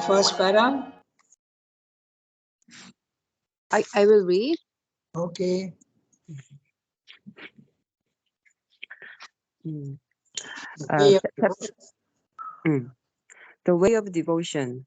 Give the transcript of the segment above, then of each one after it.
first para? I will read. Okay. Mm. Yeah. The way of devotion.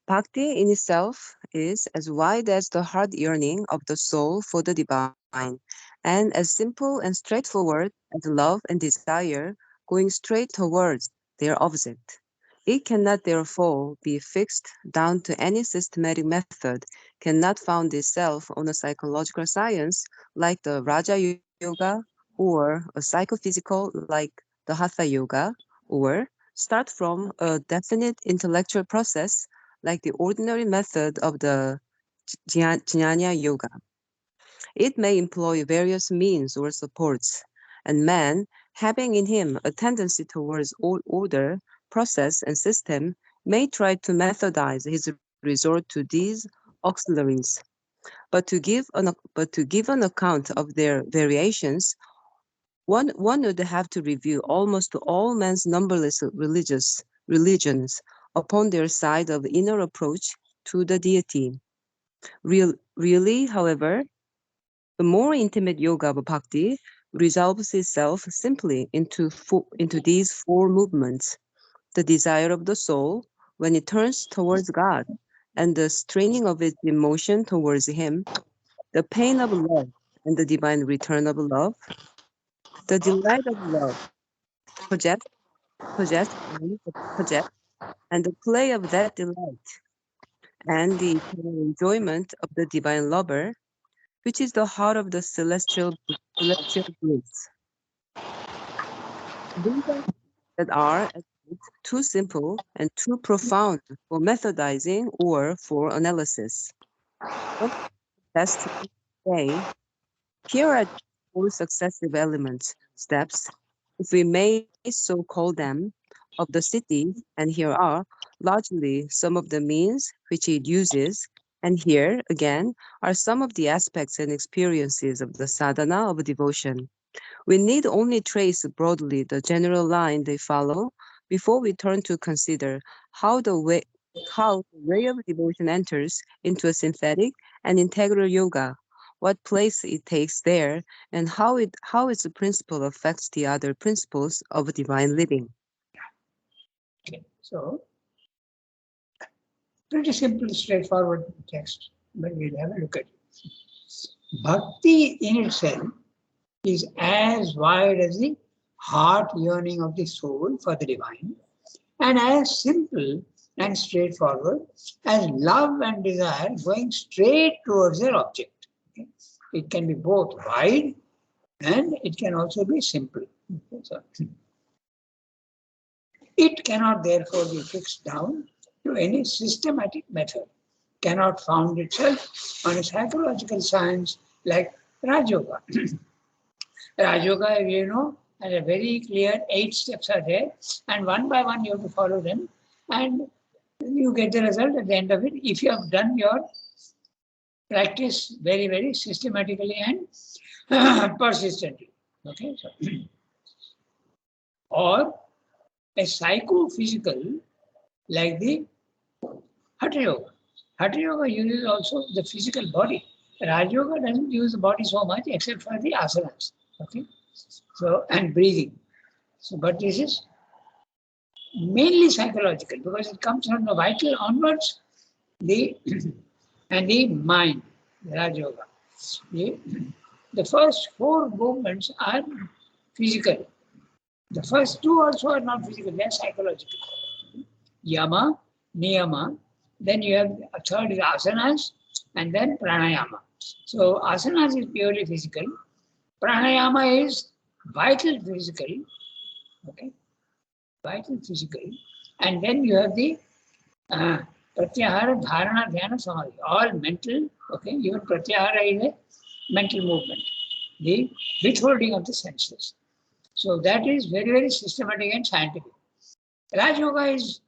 Bhakti in itself is as wide as the heart yearning of the soul for the divine, and as simple and straightforward as love and desire going straight towards their object. It cannot therefore be fixed down to any systematic method, cannot found itself on a psychological science like the Raja Yoga or a psychophysical like the Hatha Yoga, or start from a definite intellectual process like the ordinary method of the Jnana Yoga. It may employ various means or supports, and man, having in him a tendency towards order, process, and system, may try to methodize his resort to these auxiliaries. But to give an account of their variations, one would have to review almost all man's numberless religions upon their side of inner approach to the deity. Really, however, the more intimate yoga of bhakti resolves itself simply into these four movements: the desire of the soul when it turns towards God, and the straining of its emotion towards Him, the pain of love and the divine return of love, the delight of love, possess, possess, and the play of that delight, and the eternal enjoyment of the divine lover, which is the heart of the celestial bliss. These are that are at once too simple and too profound for methodizing or for analysis. What best to say, here are four successive elements, steps, if we may so call them, of the city, and here are largely some of the means which it uses, and here, again, are some of the aspects and experiences of the sadhana of devotion. We need only trace broadly the general line they follow before we turn to consider how the way of devotion enters into a synthetic and integral yoga, what place it takes there, and how its principle affects the other principles of divine living. Okay. So, pretty simple, straightforward text, but we'll have a look at it. Bhakti in itself is as wide as the heart yearning of the soul for the divine, and as simple and straightforward as love and desire going straight towards their object. Okay? It can be both wide and it can also be simple. Okay? So, it cannot therefore be fixed down to any systematic method, cannot found itself on a psychological science like Raj Yoga. Raj Yoga, you know, has a very clear 8 steps are there, and one by one you have to follow them, and you get the result at the end of it if you have done your practice very, very systematically and persistently. Okay, so, or a psychophysical like the Hatha Yoga. Hatha Yoga uses also the physical body. Raj Yoga doesn't use the body so much except for the asanas. Okay, so and breathing. So, but this is mainly psychological because it comes from the vital onwards, the and the mind, Raj Yoga. The, the first four movements are physical. The first two also are not physical, they are psychological. Yama, Niyama, then you have a third is asanas, and then pranayama. So asanas is purely physical, pranayama is vital physical, okay, vital physical, and then you have the pratyahara, dharana, dhyana, samadhi, all mental, okay, even pratyahara is a mental movement, the withholding of the senses. So that is very, very systematic and scientific. Raj Yoga is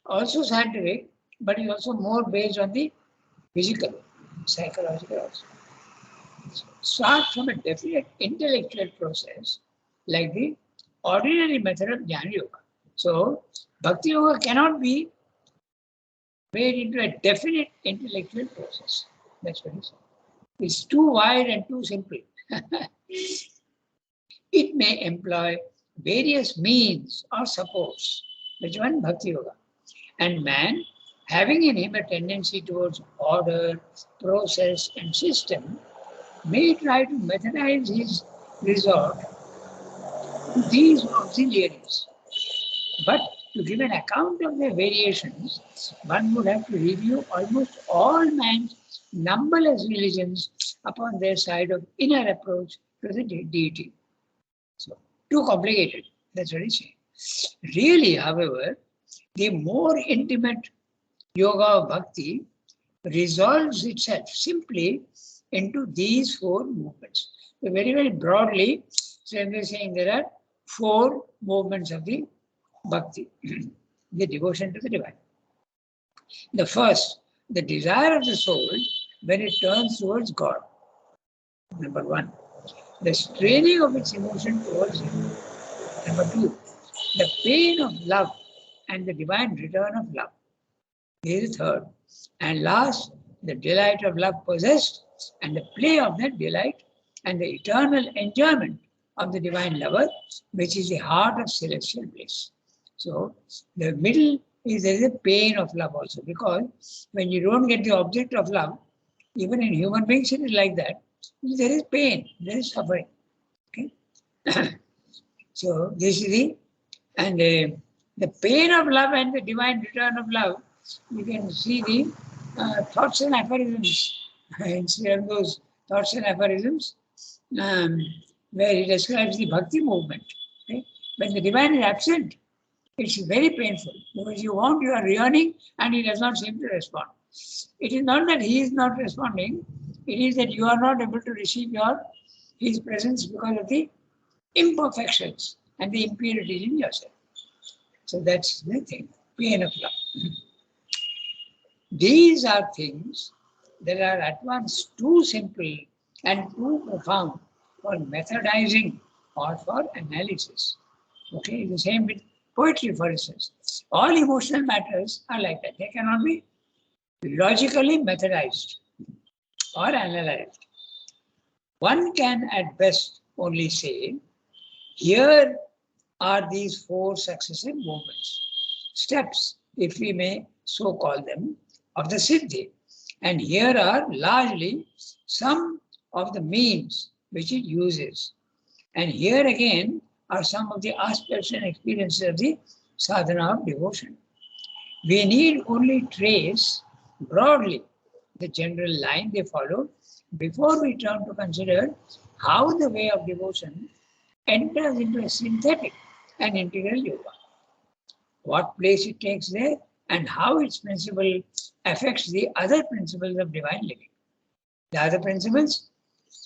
also scientific, but is also more based on the physical, psychological also. Start from a definite intellectual process like the ordinary method of Jnana Yoga. So, Bhakti Yoga cannot be made into a definite intellectual process. That's what he said. It's too wide and too simple. It may employ various means or supports, which one Bhakti Yoga. And man, having in him a tendency towards order, process, and system, may try to methodize his resort to these auxiliaries. But to give an account of their variations, one would have to review almost all man's numberless religions upon their side of inner approach to the deity. So, too complicated. That's what he's saying. Really, however, the more intimate yoga of bhakti resolves itself simply into these four movements. So very, very broadly, so they're saying there are four movements of the bhakti, the devotion to the divine. The first, the desire of the soul when it turns towards God. Number one, the straining of its emotion towards Him. Number two, the pain of love and the divine return of love. This is third. And last, the delight of love possessed and the play of that delight and the eternal enjoyment of the divine lover, which is the heart of celestial bliss. So the middle is there is a pain of love also, because when you don't get the object of love, even in human beings it is like that, there is pain, there is suffering. Okay. So this is the pain of love and the divine return of love. You can see the thoughts and aphorisms instead of those thoughts and aphorisms where he describes the bhakti movement. Okay? When the divine is absent, it's very painful because you are yearning and he does not seem to respond. It is not that he is not responding, it is that you are not able to receive his presence because of the imperfections and the impurities in yourself. So that's the thing, pain of love. These are things that are at once too simple and too profound for methodizing or for analysis. Okay, the same with poetry, for instance. All emotional matters are like that. They cannot be logically methodized or analyzed. One can at best only say, here are these four successive movements, steps, if we may so call them, of the Siddhi. And here are largely some of the means which it uses. And here again are some of the aspects and experiences of the sadhana of devotion. We need only trace broadly the general line they follow before we turn to consider how the way of devotion enters into a synthetic and integral yoga. What place it takes there and how its principle affects the other principles of divine living. The other principles,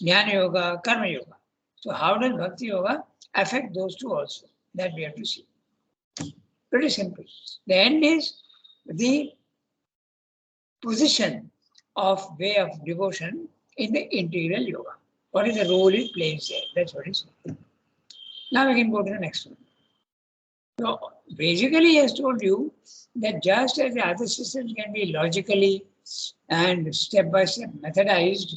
Jnana Yoga, Karma Yoga. So how does Bhakti Yoga affect those two also? That we have to see. Pretty simple. The end is the position of way of devotion in the integral yoga. What is the role it plays there? That's what it says. Now we can go to the next one. So basically he has told you that just as the other systems can be logically and step by step methodized,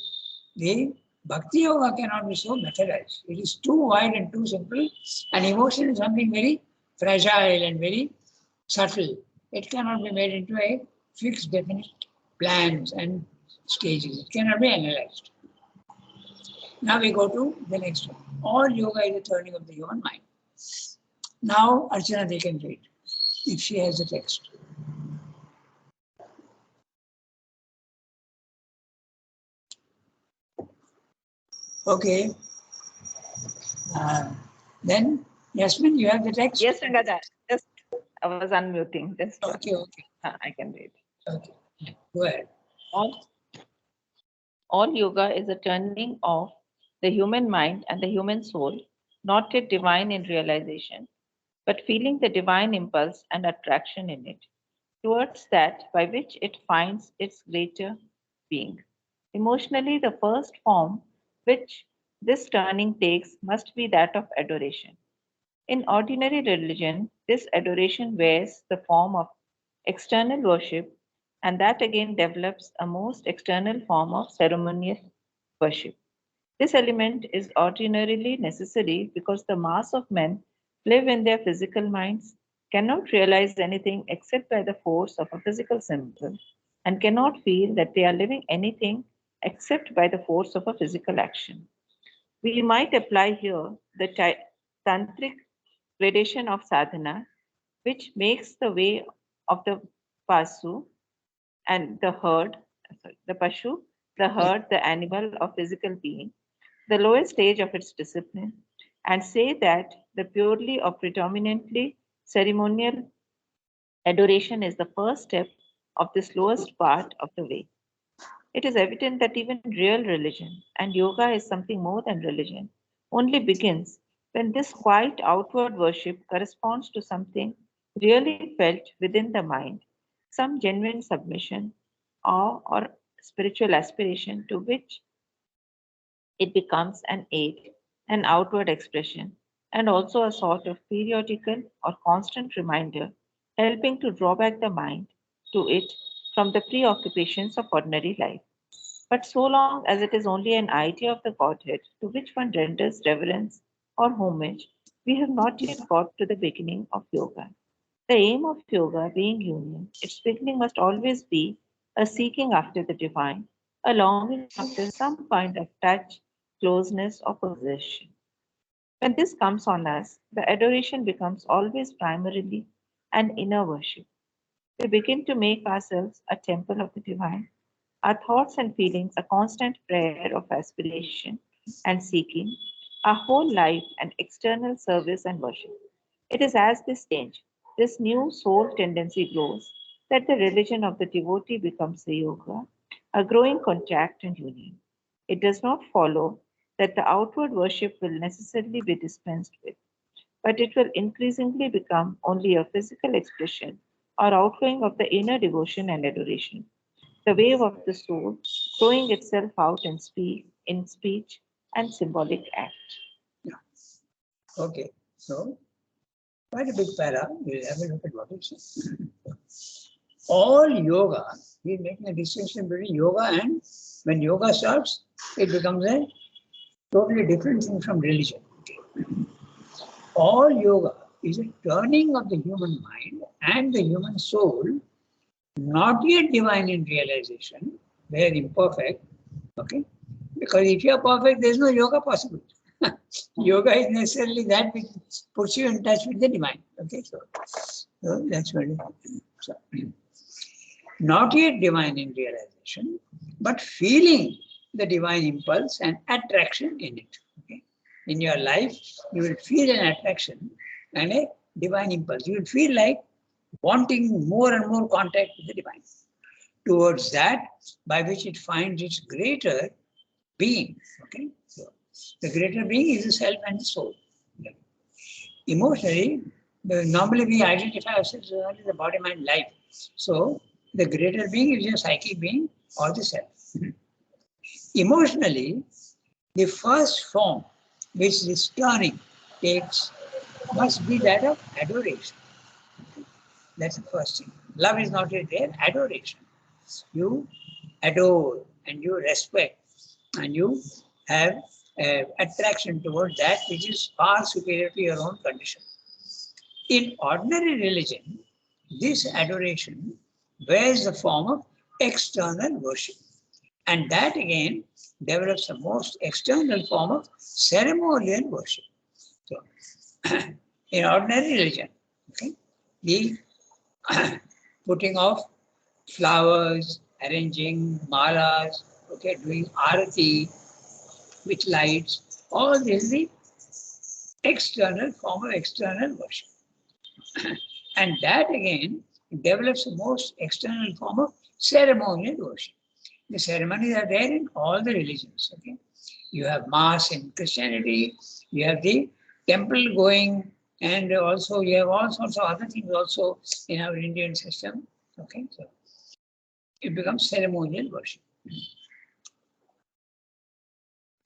the Bhakti Yoga cannot be so methodized. It is too wide and too simple, and emotion is something very fragile and very subtle. It cannot be made into a fixed, definite plans and stages. It cannot be analyzed. Now we go to the next one. All yoga is a turning of the human mind. Now Archana, they can read if she has the text. Okay. Then Yasmin, you have the text? Yes, Rangadhar. Just I was unmuting. Just Okay, okay. I can read. Okay. Go ahead. All yoga is a turning of the human mind and the human soul, not yet divine in realization, but feeling the divine impulse and attraction in it, towards that by which it finds its greater being. Emotionally, the first form which this turning takes must be that of adoration. In ordinary religion, this adoration wears the form of external worship and that again develops a most external form of ceremonial worship. This element is ordinarily necessary because the mass of men live in their physical minds, cannot realize anything except by the force of a physical symbol, and cannot feel that they are living anything except by the force of a physical action. We might apply here the tantric gradation of sadhana, which makes the way of the pasu and the pashu, the herd, the animal or physical being, the lowest stage of its discipline, and say that the purely or predominantly ceremonial adoration is the first step of this lowest part of the way. It is evident that even real religion, and yoga is something more than religion, only begins when this quiet outward worship corresponds to something really felt within the mind, some genuine submission or spiritual aspiration to which it becomes an aid, an outward expression, and also a sort of periodical or constant reminder, helping to draw back the mind to it from the preoccupations of ordinary life. But so long as it is only an idea of the Godhead to which one renders reverence or homage, we have not yet got to the beginning of yoga. The aim of yoga being union, its beginning must always be a seeking after the divine, a longing after some kind of touch, closeness, or possession. When this comes on us, the adoration becomes always primarily an inner worship. We begin to make ourselves a temple of the divine, our thoughts and feelings a constant prayer of aspiration and seeking, our whole life an external service and worship. It is as this change, this new soul tendency grows, that the religion of the devotee becomes the yoga, a growing contact and union. It does not follow that the outward worship will necessarily be dispensed with, but it will increasingly become only a physical expression or outflowing of the inner devotion and adoration, the wave of the soul throwing itself out in speech and symbolic act. Yeah. Okay. So, quite a big para. We'll have a look at what it says. All yoga, we're making a distinction between yoga and when yoga starts, it becomes a totally different thing from religion. All yoga is a turning of the human mind and the human soul, not yet divine in realization, where imperfect, okay? Because if you are perfect, there is no yoga possible. Yoga is necessarily that which puts you in touch with the divine. Okay, so that's what it is. So, not yet divine in realization, but feeling the divine impulse and attraction in it. Okay? In your life, you will feel an attraction and a divine impulse. You will feel like wanting more and more contact with the divine. Towards that, by which it finds its greater being. Okay? So, the greater being is the self and the soul. Emotionally, normally we identify ourselves as only the body, mind, life. So, the greater being is your psychic being or the self. Emotionally, the first form which this turning takes must be that of adoration. That's the first thing. Love is not yet there, adoration. You adore and you respect and you have attraction towards that which is far superior to your own condition. In ordinary religion, this adoration wears the form of external worship. And that again develops a most external form of ceremonial worship. So, in ordinary religion, okay, the putting of flowers, arranging malas, okay, doing arati with lights, all this is the external form of external worship. And that again develops the most external form of ceremonial worship. The ceremonies are there in all the religions. Okay, you have mass in Christianity, you have the temple going, and also you have all sorts of other things also in our Indian system. Okay, so it becomes ceremonial worship.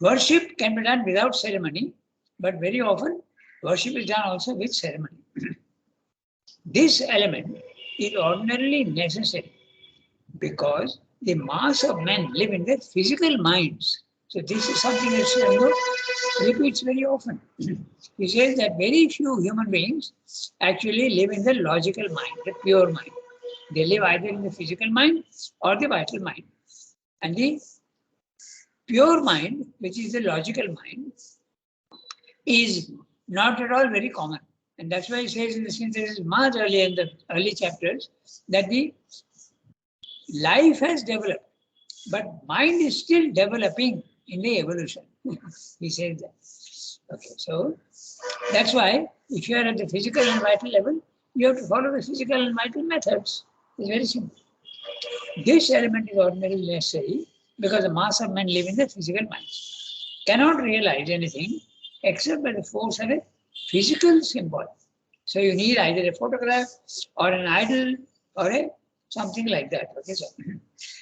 Worship can be done without ceremony, but very often worship is done also with ceremony. This element is ordinarily necessary because the mass of men live in their physical minds. So this is something that Sri Aurobindo repeats very often. He says that very few human beings actually live in the logical mind, the pure mind. They live either in the physical mind or the vital mind. And the pure mind, which is the logical mind, is not at all very common. And that's why he says in the synthesis much earlier in the early chapters that the life has developed, but mind is still developing in the evolution. He says that. Okay, so that's why if you are at the physical and vital level, you have to follow the physical and vital methods. It's very simple. This element is ordinarily necessary because the mass of men live in the physical minds, cannot realize anything except by the force of a physical symbol. So you need either a photograph or an idol or a something like that. Okay, so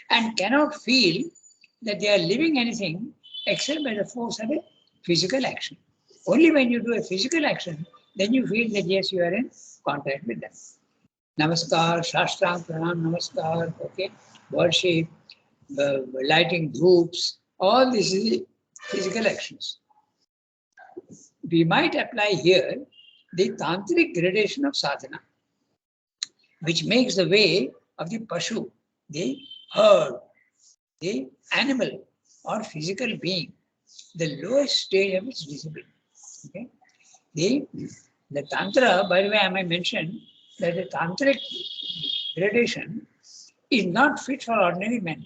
and cannot feel that they are living anything except by the force of a physical action. Only when you do a physical action, then you feel that yes, you are in contact with them. Namaskar, Shashtang, Pranam, Namaskar, okay, worship, lighting dhoops, all this is physical actions. We might apply here the tantric gradation of sadhana, which makes the way of the pashu, the herd, the animal or physical being, the lowest stage of its discipline. Okay? The tantra, by the way, I may mention that the tantric gradation is not fit for ordinary men.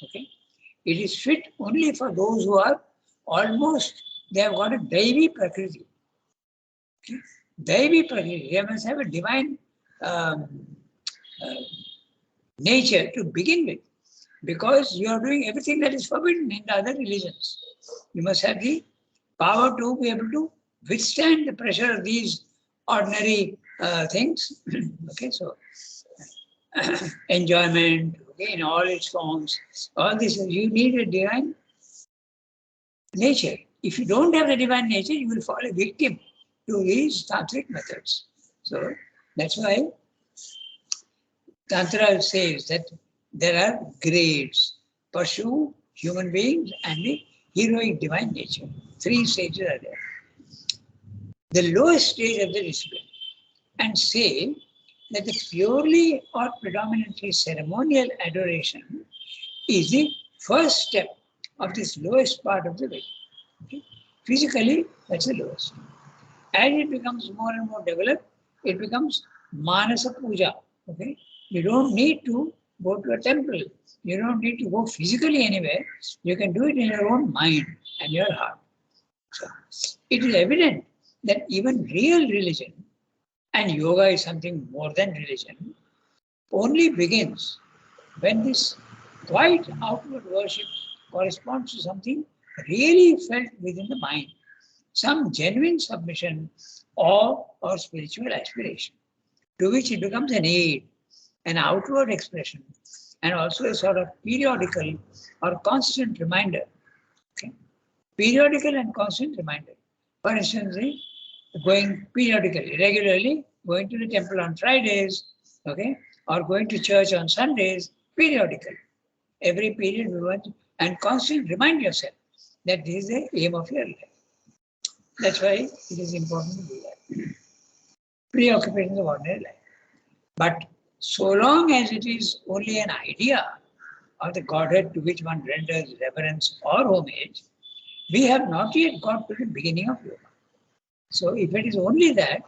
Okay? It is fit only for those who are almost, they have got a Daivi Prakriti. Okay? Daivi Prakriti, they must have a divine nature to begin with, because you are doing everything that is forbidden in the other religions. You must have the power to be able to withstand the pressure of these ordinary things. Okay, so enjoyment, okay, in all its forms, all this, you need a divine nature. If you don't have the divine nature, you will fall a victim to these tantric methods. So that's why Tantra says that there are grades: Pashu, human beings, and the heroic divine nature. 3 stages are there. The lowest stage of the discipline, and say that the purely or predominantly ceremonial adoration is the first step of this lowest part of the way. Okay? Physically, that's the lowest. As it becomes more and more developed, it becomes Manasa Puja. Okay? You don't need to go to a temple. You don't need to go physically anywhere. You can do it in your own mind and your heart. So, it is evident that even real religion, and yoga is something more than religion, only begins when this quite outward worship corresponds to something really felt within the mind, some genuine submission or spiritual aspiration, to which it becomes an aid, an outward expression, and also a sort of periodical or constant reminder. Okay? Periodical and constant reminder. For instance, going periodically, regularly, going to the temple on Fridays, okay, or going to church on Sundays, periodically. Every period we want, and constantly remind yourself that this is the aim of your life. That's why it is important to do that. Preoccupations of ordinary life. But so long as it is only an idea of the Godhead to which one renders reverence or homage, we have not yet got to the beginning of yoga. So if it is only that,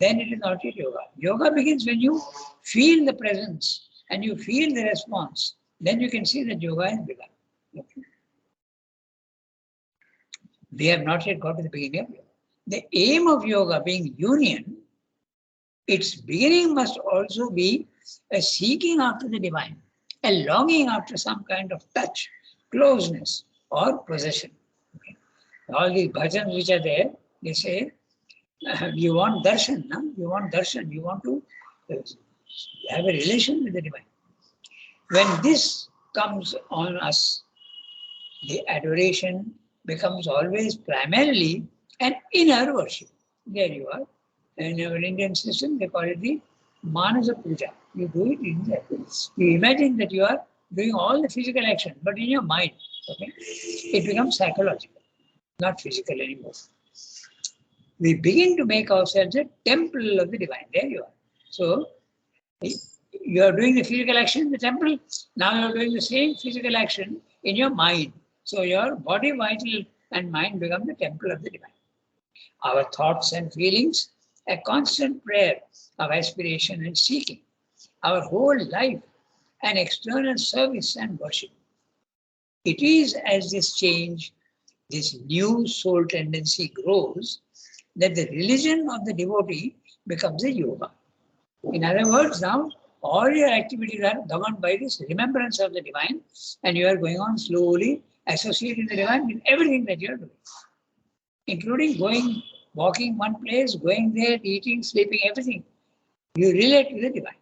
then it is not yet yoga. Yoga begins when you feel the presence and you feel the response. Then you can see that yoga has begun. Okay. We have not yet got to the beginning of yoga. The aim of yoga being union, its beginning must also be a seeking after the divine, a longing after some kind of touch, closeness, or possession. Okay. All these bhajans which are there, they say, you want darshan, no? You want darshan, you want to have a relation with the divine. When this comes on us, the adoration becomes always primarily an inner worship. There you are. In our Indian system, they call it the Manasa Puja. You do it in there. You imagine that you are doing all the physical action, but in your mind, okay, it becomes psychological, not physical anymore. We begin to make ourselves a temple of the divine. There you are. So you are doing the physical action in the temple. Now you are doing the same physical action in your mind. So your body, vital, and mind become the temple of the divine. Our thoughts and feelings, a constant prayer of aspiration and seeking. Our whole life, an external service and worship. It is as this change, this new soul tendency grows, that the religion of the devotee becomes a yoga. In other words, now all your activities are governed by this remembrance of the divine, and you are going on slowly associating the divine with everything that you are doing, including going, walking one place, going there, eating, sleeping, everything. You relate to the divine.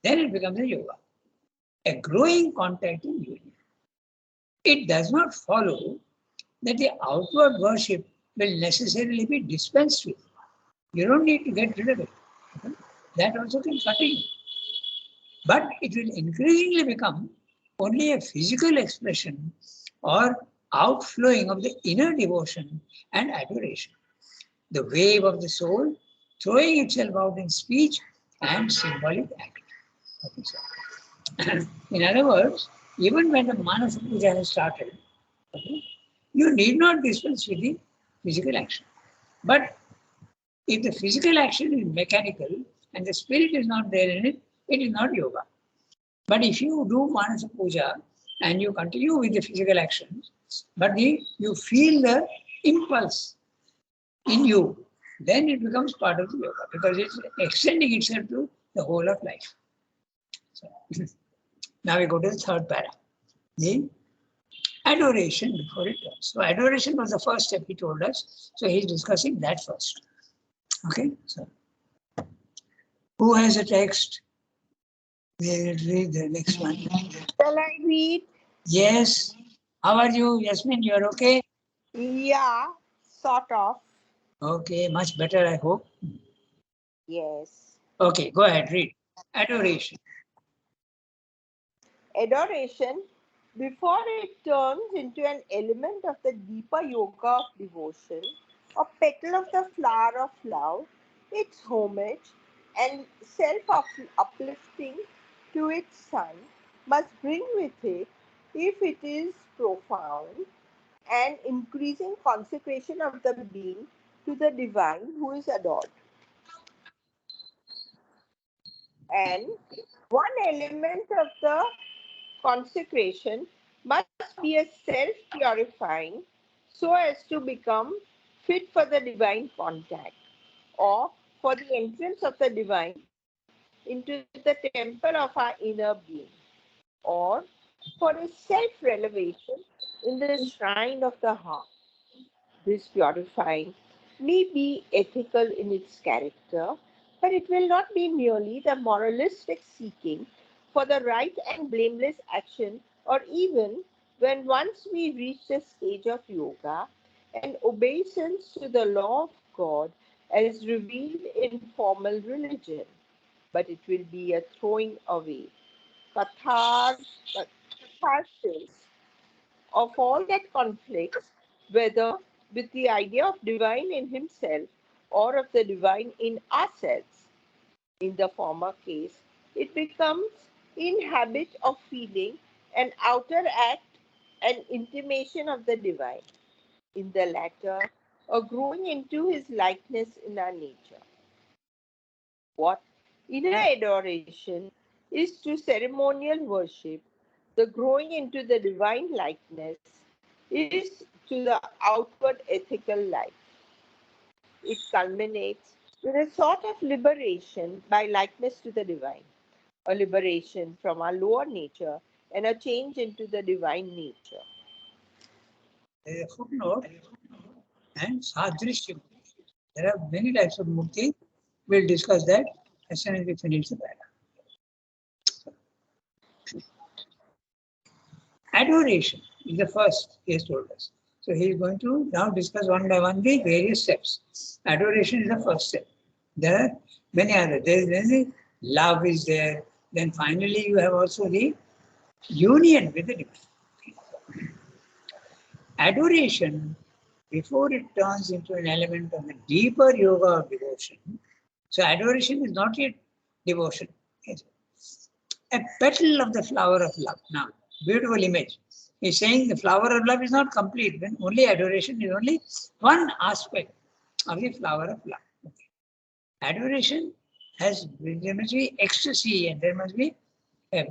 Then it becomes a yoga, a growing contact in union. It does not follow that the outward worship will necessarily be dispensed with. You don't need to get rid of it. That also can continue. But it will increasingly become only a physical expression or outflowing of the inner devotion and adoration. The wave of the soul throwing itself out in speech and symbolic act. Okay, so, in other words, even when the Manasa Puja has started, okay, you need not dispense with the physical action. But if the physical action is mechanical and the spirit is not there in it, it is not yoga. But if you do Manasa Puja and you continue with the physical actions, but you feel the impulse in you, then it becomes part of the yoga because it's extending itself to the whole of life. So, now we go to the third para. The adoration before it turns. So adoration was the first step he told us. So he's discussing that first. Okay, so who has a text? We will read the next one. Shall I read? Yes. How are you, Yasmin? You're okay? Yeah, sort of. Okay, much better, I hope. Yes. Okay, go ahead, read. Adoration. Adoration, before it turns into an element of the deeper yoga of devotion, a petal of the flower of love, its homage and self-uplifting to its son, must bring with it, if it is profound, an increasing consecration of the being to the divine who is adored. And one element of the consecration must be a self purifying so as to become fit for the divine contact or for the entrance of the divine into the temple of our inner being or for a self revelation in the shrine of the heart. This purifying may be ethical in its character, but it will not be merely the moralistic seeking for the right and blameless action, or even when once we reach the stage of yoga, an obeisance to the law of God as revealed in formal religion, but it will be a throwing away, catharsis of all that conflicts, whether with the idea of divine in himself or of the divine in ourselves. In the former case, it becomes in habit of feeling an outer act, an intimation of the divine. In the latter, a growing into his likeness in our nature. What inner adoration is to ceremonial worship, the growing into the divine likeness is to the outward ethical life. It culminates with a sort of liberation by likeness to the divine, a liberation from our lower nature and a change into the divine nature. There is a footnote and sadrishyam. There are many types of mukti. We'll discuss that as soon as we finish the para. Adoration is the first he has told us. So he is going to now discuss one by one the various steps. Adoration is the first step. There are many others. There is love is there. Then finally you have also the union with the divine. Adoration, before it turns into an element of the deeper yoga of devotion. So adoration is not yet devotion. It's a petal of the flower of love. Now, beautiful image. He's saying the flower of love is not complete. When only adoration is only one aspect of the flower of love. Okay. Adoration there must be ecstasy and there must be a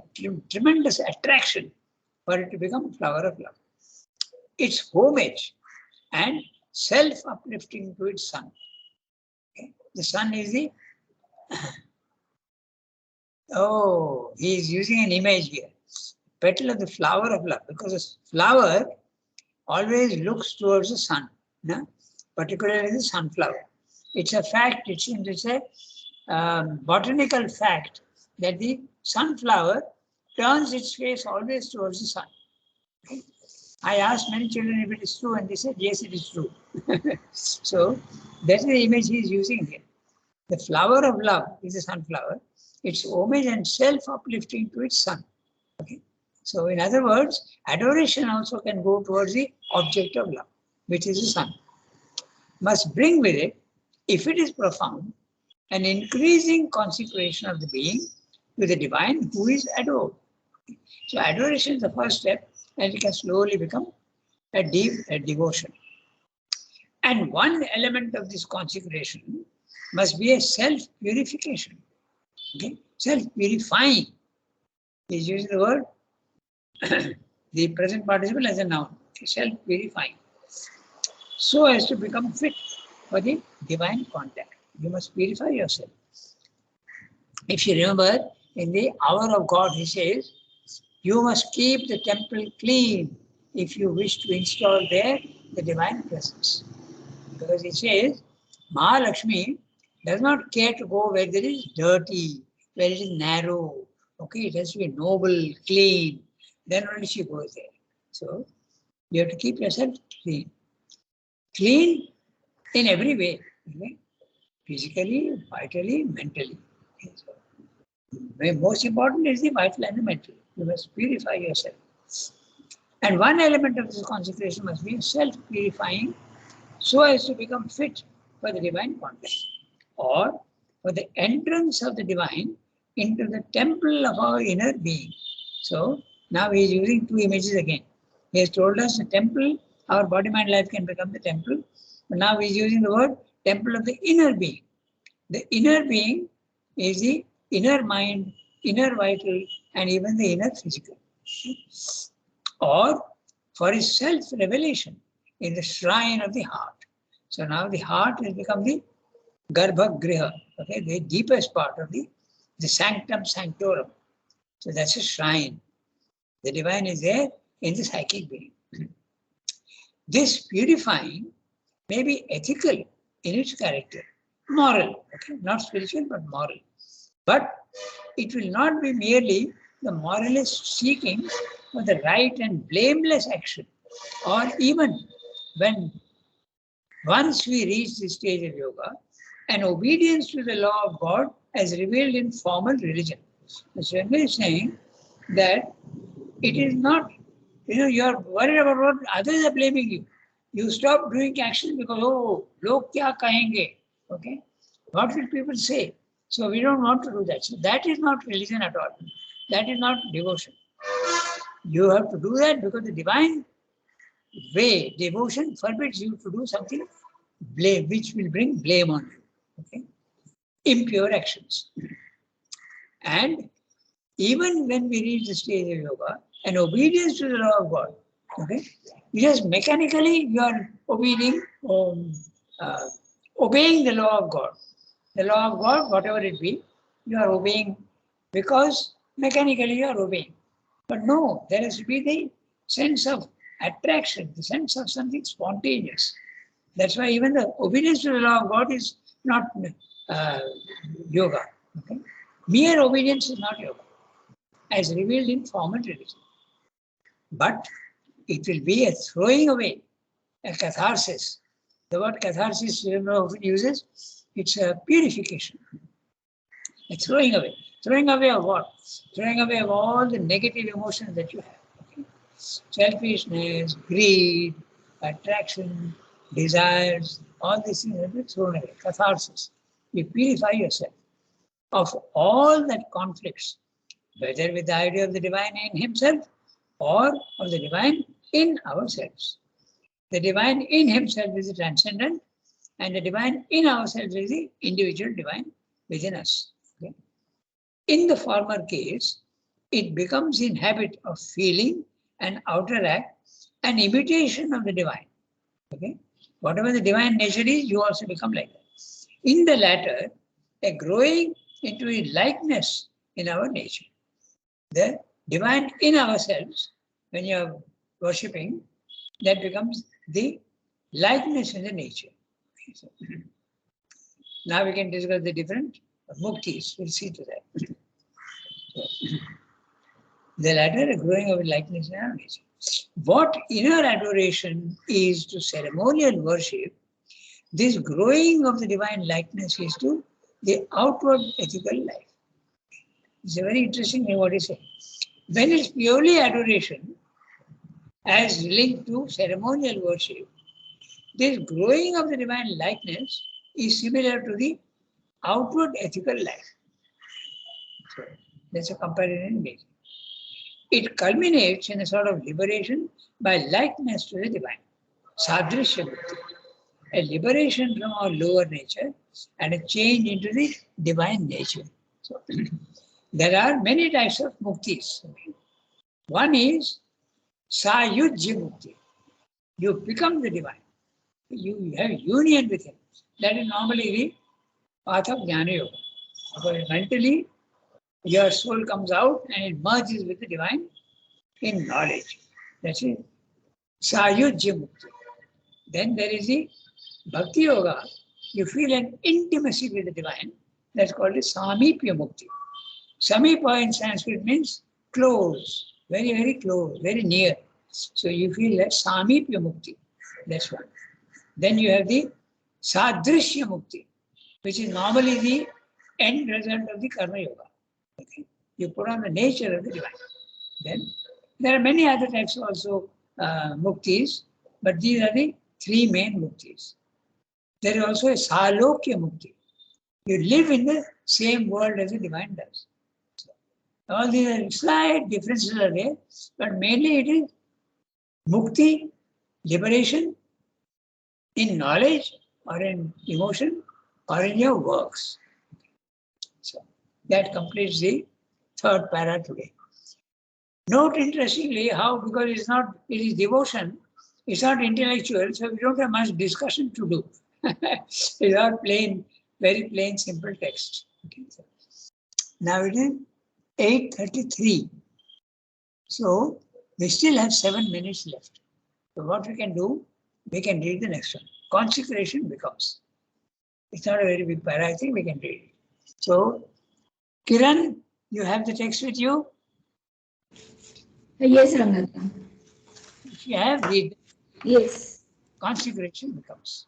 tremendous attraction for it to become flower of love. It's homage and self-uplifting to its son. Okay. The son is the he is using an image here. Petal of the flower of love, because the flower always looks towards the sun, no? Particularly the sunflower. It's a fact, it's a botanical fact that the sunflower turns its face always towards the sun. Okay? I asked many children if it is true, and they said, yes, it is true. So that's the image he is using here. The flower of love is a sunflower. It's homage and self-uplifting to its son. Okay? So in other words, adoration also can go towards the object of love, which is the sun. Must bring with it, if it is profound, an increasing consecration of the being to the divine who is adored. So adoration is the first step, and it can slowly become a deep devotion. And one element of this consecration must be a self-purification. Okay? Self-purifying. He's using the word, the present participle as a noun. Okay? Self-purifying. So as to become fit for the divine contact. You must purify yourself. If you remember, in the hour of God, he says, you must keep the temple clean if you wish to install there the divine presence. Because he says, Mahalakshmi does not care to go where there is dirty, where it is narrow. Okay, it has to be noble, clean. Then only she goes there. So you have to keep yourself clean. Clean in every way. Okay? Physically, vitally, mentally. Okay, so most important is the vital and the mental. You must purify yourself. And one element of this consecration must be self-purifying so as to become fit for the divine contact, or for the entrance of the divine into the temple of our inner being. So now he is using two images again. He has told us the temple, our body, mind, life can become the temple. But now he is using the word temple of the inner being. The inner being is the inner mind, inner vital, and even the inner physical. Or for his self-revelation in the shrine of the heart. So now the heart has become the Garbhagriha, okay, the deepest part of the sanctum sanctorum. So that's a shrine. The divine is there in the psychic being. This purifying may be ethical in its character, moral, okay, not spiritual but moral. But it will not be merely the moralist seeking for the right and blameless action, or even when once we reach this stage of yoga, an obedience to the law of God as revealed in formal religion. The Swami is saying that it is not, you are worried about what others are blaming you. You stop doing action because, log kya kahenge, okay? What will people say? So we don't want to do that. So that is not religion at all. That is not devotion. You have to do that because the divine way, devotion forbids you to do something which will bring blame on you. Okay? Impure actions. And even when we reach the stage of yoga, an obedience to the law of God, okay, just mechanically you are obeying the law of God. The law of God, whatever it be, you are obeying because mechanically you are obeying. But no, there has to be the sense of attraction, the sense of something spontaneous. That's why even the obedience to the law of God is not yoga. Okay? Mere obedience is not yoga, as revealed in formal religion. But it will be a throwing away, a catharsis. The word catharsis, often uses, it's a purification. Throwing away. Throwing away of what? Throwing away of all the negative emotions that you have. Okay? Selfishness, greed, attraction, desires, all these things have been thrown away. Catharsis. You purify yourself of all that conflicts, whether with the idea of the divine in himself or of the divine in ourselves. The divine in himself is the transcendent, and the divine in ourselves is the individual divine within us. Okay? In the former case, it becomes in habit of feeling an outer act, an imitation of the divine. Okay? Whatever the divine nature is, you also become like that. In the latter, a growing into a likeness in our nature. The divine in ourselves, when you are worshipping, that becomes the likeness in the nature. Okay, so, now we can discuss the different muktis. We'll see to that. So, the latter, a growing of likeness in our nature. What inner adoration is to ceremonial worship, this growing of the divine likeness is to the outward ethical life. It's a very interesting thing what he's saying. When it's purely adoration, as linked to ceremonial worship, this growing of the divine likeness is similar to the outward ethical life. So that's a comparison made. It culminates in a sort of liberation by likeness to the divine. Sadrishya mukti. A liberation from our lower nature and a change into the divine nature. So there are many types of muktis. One is Sayujya mukti. You become the divine. You have union with him. That is normally the path of Jnana Yoga. Because mentally, your soul comes out and it merges with the divine in knowledge. That's it. Sayujya mukti. Then there is the Bhakti Yoga. You feel an intimacy with the divine. That's called the Samipya mukti. Samipa in Sanskrit means close, very, very close, very near. So you feel that Samipya mukti. That's one. Then you have the Sadrishya mukti, which is normally the end result of the Karma Yoga. Okay? You put on the nature of the divine. Then there are many other types also muktis, but these are the three main muktis. There is also a Salokya mukti. You live in the same world as the divine does. So, all these are slight differences are there, but mainly it is mukti, liberation in knowledge or in emotion or in your works. So that completes the third para today. Note interestingly how, because it is devotion, it's not intellectual, so we don't have much discussion to do. It's all plain, very plain, simple text. Okay, so now it is 8:33. So we still have 7 minutes left. So what we can do, we can read the next one. Consecration becomes. It's not a very big para, I think we can read it. So, Kiran, you have the text with you? Yes, Rangata. If you have, read. Yes. Consecration becomes.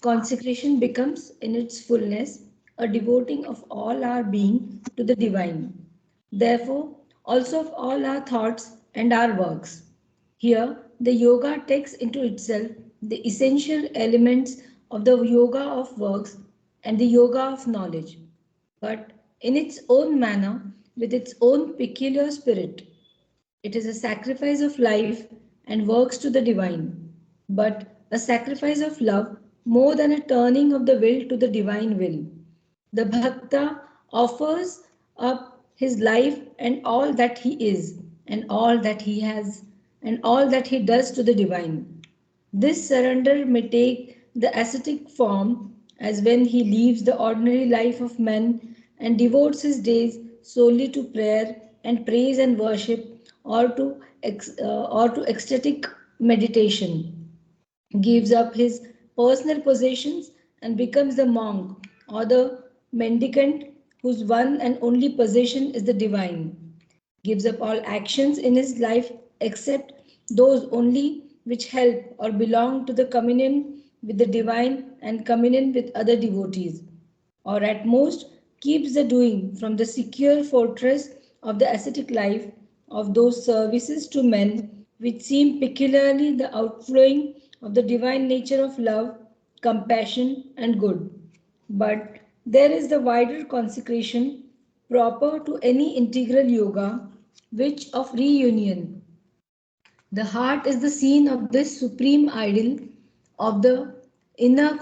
Consecration becomes, in its fullness, a devoting of all our being to the divine. Therefore, also of all our thoughts and our works. Here, the yoga takes into itself the essential elements of the yoga of works and the yoga of knowledge, but in its own manner, with its own peculiar spirit. It is a sacrifice of life and works to the divine, but a sacrifice of love more than a turning of the will to the divine will. The Bhakta offers up his life and all that he is, and all that he has, and all that he does to the divine. This surrender may take the ascetic form as when he leaves the ordinary life of men and devotes his days solely to prayer and praise and worship or to ecstatic meditation, gives up his personal possessions and becomes the monk or the mendicant whose one and only possession is the divine, gives up all actions in his life except those only which help or belong to the communion with the divine and communion with other devotees. or at most keeps the doing from the secure fortress of the ascetic life of those services to men which seem peculiarly the outflowing of the divine nature of love, compassion, and good. But there is the wider consecration proper to any integral yoga, which of reunion. The heart is the scene of this supreme ideal of the inner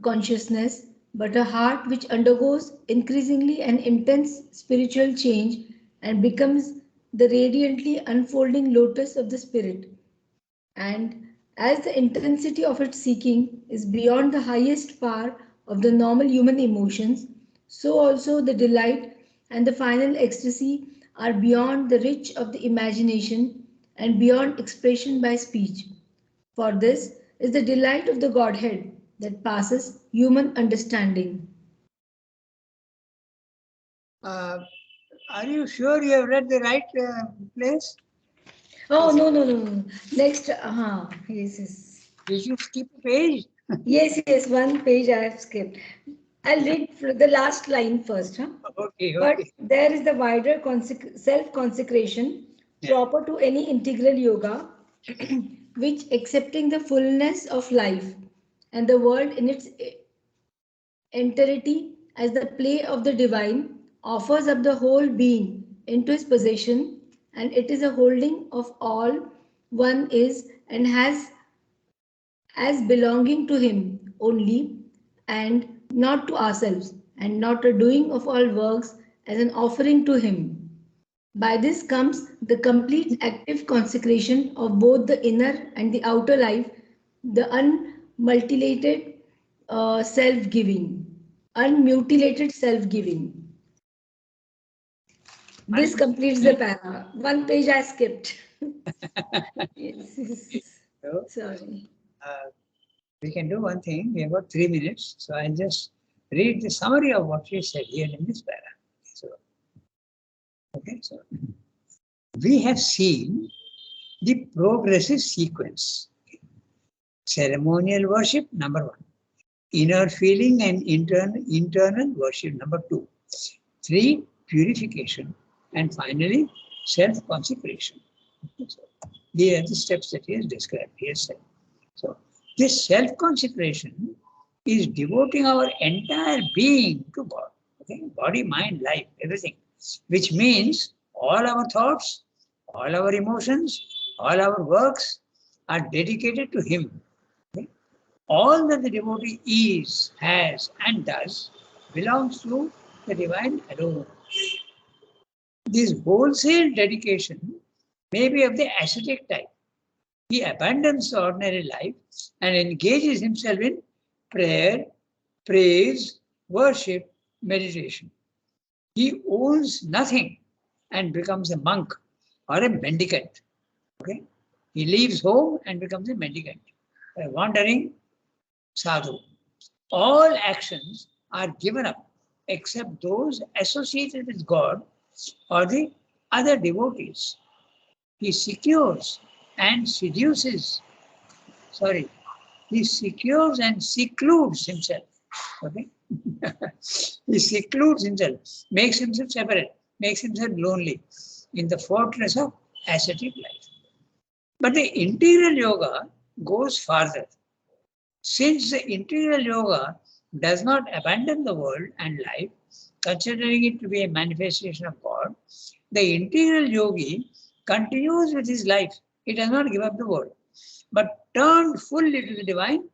consciousness, but a heart which undergoes increasingly an intense spiritual change and becomes the radiantly unfolding lotus of the spirit. And as the intensity of its seeking is beyond the highest power of the normal human emotions, so also the delight and the final ecstasy are beyond the reach of the imagination and beyond expression by speech. For this is the delight of the Godhead that passes human understanding. Are you sure you have read the right place? Oh, no, no, no, no. Next, yes, yes. Did you skip a page? Yes, yes, one page I have skipped. I'll read the last line first. Okay, But okay. there is the wider self consecration Yeah. proper to any integral yoga, which accepting the fullness of life and the world in its entirety as the play of the divine, offers up the whole being into his possession, and it is a holding of all one is and has as belonging to him only, and not to ourselves, and not a doing of all works as an offering to him. By this comes the complete active consecration of both the inner and the outer life, the unmutilated self-giving, unmutilated self-giving. This completes the para. One page I skipped. Yes, yes. So, Sorry. we can do one thing. We have got 3 minutes. So I'll just read the summary of what we said here in this para. So, okay, so we have seen the progressive sequence. Ceremonial worship, number 1. Inner feeling and internal worship, number 2. 3, purification. And finally, self-consecration. So, these are the steps that he has described. He has said. So, this self-consecration is devoting our entire being to God. Okay? Body, mind, life, everything. Which means all our thoughts, all our emotions, all our works are dedicated to Him. Okay? All that the devotee is, has, and does belongs to the divine alone. This wholesale dedication may be of the ascetic type. He abandons the ordinary life and engages himself in prayer, praise, worship, meditation. He owns nothing and becomes a monk or a mendicant. Okay? He leaves home and becomes a mendicant, a wandering sadhu. All actions are given up except those associated with God or the other devotees. He secures and seduces, he secures and secludes himself. Okay? He secludes himself, makes himself separate, makes himself lonely in the fortress of ascetic life. But the integral yoga goes farther. Since the integral yoga does not abandon the world and life, considering it to be a manifestation of God, the integral yogi continues with his life. He does not give up the world, but turned fully to the divine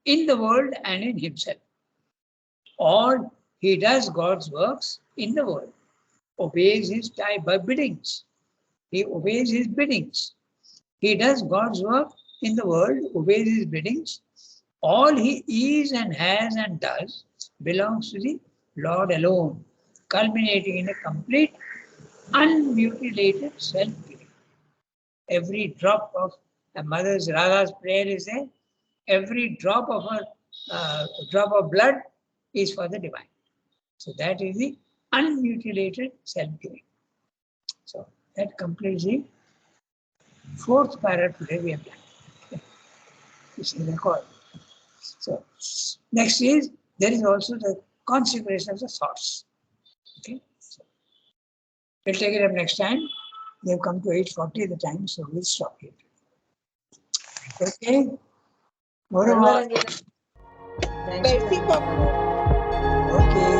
in the world and in himself. Or he does God's works in the world, obeys his biddings. He obeys his biddings. He does God's work in the world, obeys his biddings. All he is and has and does belongs to the Lord alone, culminating in a complete, unmutilated self-giving. Every drop of a mother's Radha's prayer is there. Every drop of her drop of blood is for the divine. So that is the unmutilated self-giving. So that completes the 4th para today we have done. This is record. So next is, there is also the consecration of the thoughts. Okay. So we'll take it up next time. We have come to 8:40 the time, so we'll stop here. Okay. Moreover, Thank you. Merci beaucoup. okay.